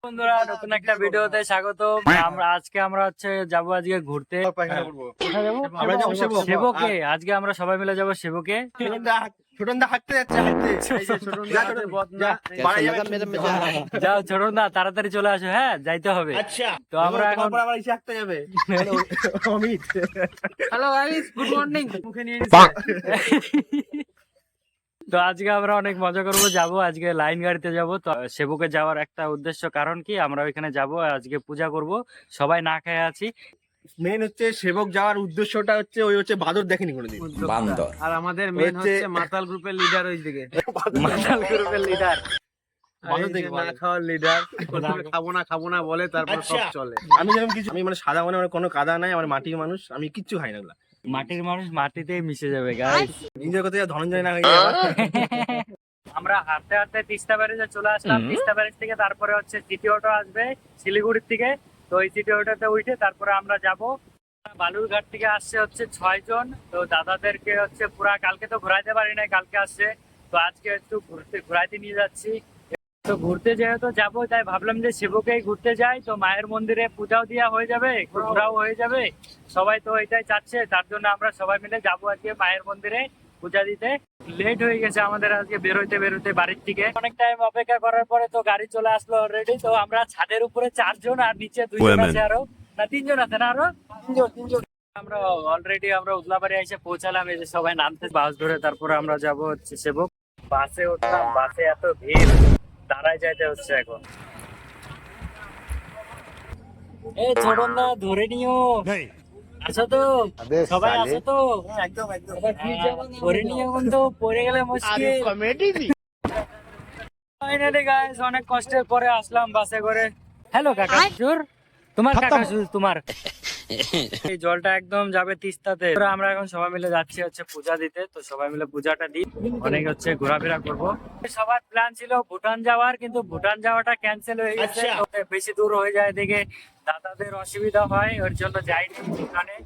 বন্ধুরা নতুন একটা ভিডিওতে স্বাগত। আজকে আমরা হচ্ছে যাবো আজকে ঘুরতে। কোথায় যাবো? আমরা যাবো সেবকে। আজকে আমরা সবাই মিলে যাবো সেবকে। ছোটনদা হাঁটতে যাচ্ছে যাও ছোটনদা তাড়াতাড়ি চলে আসো, হ্যাঁ যাইতে হবে। তো আমরা এখন আবার এসে হাঁটতে যাবে Amit. Hello guys, good morning. মুখে নিয়ে তো আজকে আমরা অনেক মজা করবো, যাবো আজকে লাইন গাড়িতে যাবো। তো সেবকে যাওয়ার একটা উদ্দেশ্য কারণ কি, আমরা ওইখানে যাবো আজকে পূজা করব, সবাই না খেয়ে আছি। মেন হচ্ছে সেবক যাওয়ার উদ্দেশ্যটা হচ্ছে ওই হচ্ছে বাদর দেখেনি কোনোদিন, বান্দর। আর আমাদের মেন হচ্ছে মাতাল গ্রুপের লিডার ওইদিকে, মাতাল গ্রুপের লিডার, না খাওয়ার লিডার। খাবো না বলে, তারপর সব চলে। আমি যেরকম কিছু, আমি মানে সাদা মানে কোনো কাদা নাই, আমার মাটির মানুষ, আমি কিচ্ছু খাই না ওগুলা। মাটির মানুষ মাটিতেই মিশে যাবে গাইস। নিজের কথা ধনঞ্জয় না হয়ে যাবে। আমরা হাঁটতে হাঁটতে তিস্তা ব্যারেজে চলে আসলাম। তিস্তা ব্যারেজ থেকে তারপরে হচ্ছে সিটি অটো আসবে শিলিগুড়ির থেকে। তো ওই সিটি অটোতে উঠে তারপরে আমরা যাব। বালুরঘাট থেকে আসছে হচ্ছে 6 জন। তো দাদাদেরকে হচ্ছে পুরা কালকে তো ঘুরাইতে পারি নাই, কালকে আসছে। তো আজকে একটু ঘুরাইতে নিয়ে যাচ্ছি। তো ঘুরতে যেহেতু যাবো, তাই ভাবলাম যে শিবকেই ঘুরতে যাই। তো মায়ের মন্দিরে পূজাও দেওয়া হয়ে যাবে, ঘোরাও হয়ে যাবে। সবাই তো এটাই চাচ্ছে, তার জন্য আমরা সবাই মিলে যাবো আজকে মায়ের মন্দিরে পূজা দিতে। লেট হয়ে গেছে আমাদের আজকে বেরোতে বাড়ির থেকে। অনেক টাইম অপেক্ষা করার পরে তো গাড়ি চলে আসলো অলরেডি। তো আমরা ছাদের উপরে 4 জন আর নিচে 2 জন আছে, আরো না 3 জন আছে না, আরো 3 জন। আমরা অলরেডি উদলাবাড়ি এসে পৌঁছালাম। এই যে সবাই নামতে, বাস ধরে তারপরে আমরা যাব হচ্ছে সেবক। বাসে উঠলাম, বাসে এত ভিড়, দাঁড়ায় যাইতে হচ্ছে এখন। এই ছোট না ধরে নিও, আছো তো সবাই? আছো তো? একদম একদম ধরে নিও, কিন্তু পড়ে গেলে মুশকিল। ফাইনালি গাইস, অনেক কষ্টের পরে আসলাম বাসে করে। হ্যালো কাকা হুজুর, তোমার কাকা হুজুর তোমার। এই জলটা একদম যাবে তিস্তাতে। আমরা এখন সবাই মিলে যাচ্ছি হচ্ছে পূজা দিতে। তো সবাই মিলে পূজাটা দিই, অনেক হচ্ছে ঘোরাফেরা করবো। সবার প্ল্যান ছিল ভুটান যাওয়ার, কিন্তু ভুটান যাওয়াটা ক্যান্সেল হয়ে গেছে। বেশি দূর হয়ে যায় দেখে দাদাদের অসুবিধা হয়, ওর জন্য যাইনি ভুটানে।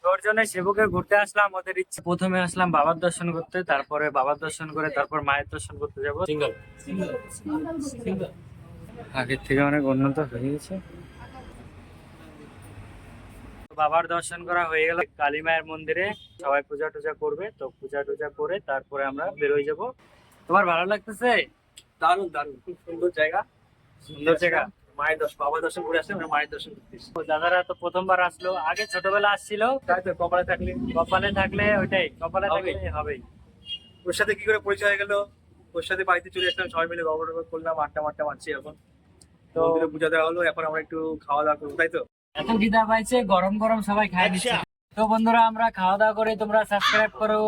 ওর জন্য সেবকে ঘুরতে আসলাম। ওদের ইচ্ছে, প্রথমে আসলাম বাবার দর্শন করতে, তারপরে বাবার দর্শন করে তারপর মায়ের দর্শন করতে যাবো। আগের থেকে অনেক উন্নত হয়ে গেছে। বাবার দর্শন করা হয়ে গেল, কালী মায়ের মন্দিরে সবাই পূজা টুজা করবে। তো পূজা টুজা করে তারপরে আমরা বেরোয় যাব। তোমার ভালো লাগতেছে? দারুণ দারুণ, খুব সুন্দর জায়গা। সুন্দর জায়গা। মায়ের বাবার দর্শন করে আসলে আমরা মায়ের দর্শন করতে এসেছি। দাদারা তো প্রথমবার আসলো, আগে ছোটবেলা আসছিল। তাই তো, কপালে থাকলে ওইটাই, কপালে থাকলে হবেই। ওর সাথে কি করে পরিচয় হয়ে গেল, ওর সাথে বাড়িতে চলে আসলাম, সবাই মিলে গল্প করলাম, আড্ডা মারছি। এখন তো মন্দিরে পূজা দেওয়া হলো, এখন আমরা একটু খাওয়া দাওয়া করবো, তাই তো? এত খিদা পাইছে, গরম গরম সবাই খাই দিচ্ছে। তো বন্ধুরা আমরা খাওয়া দাওয়া করে, তোমরা সাবস্ক্রাইব করো।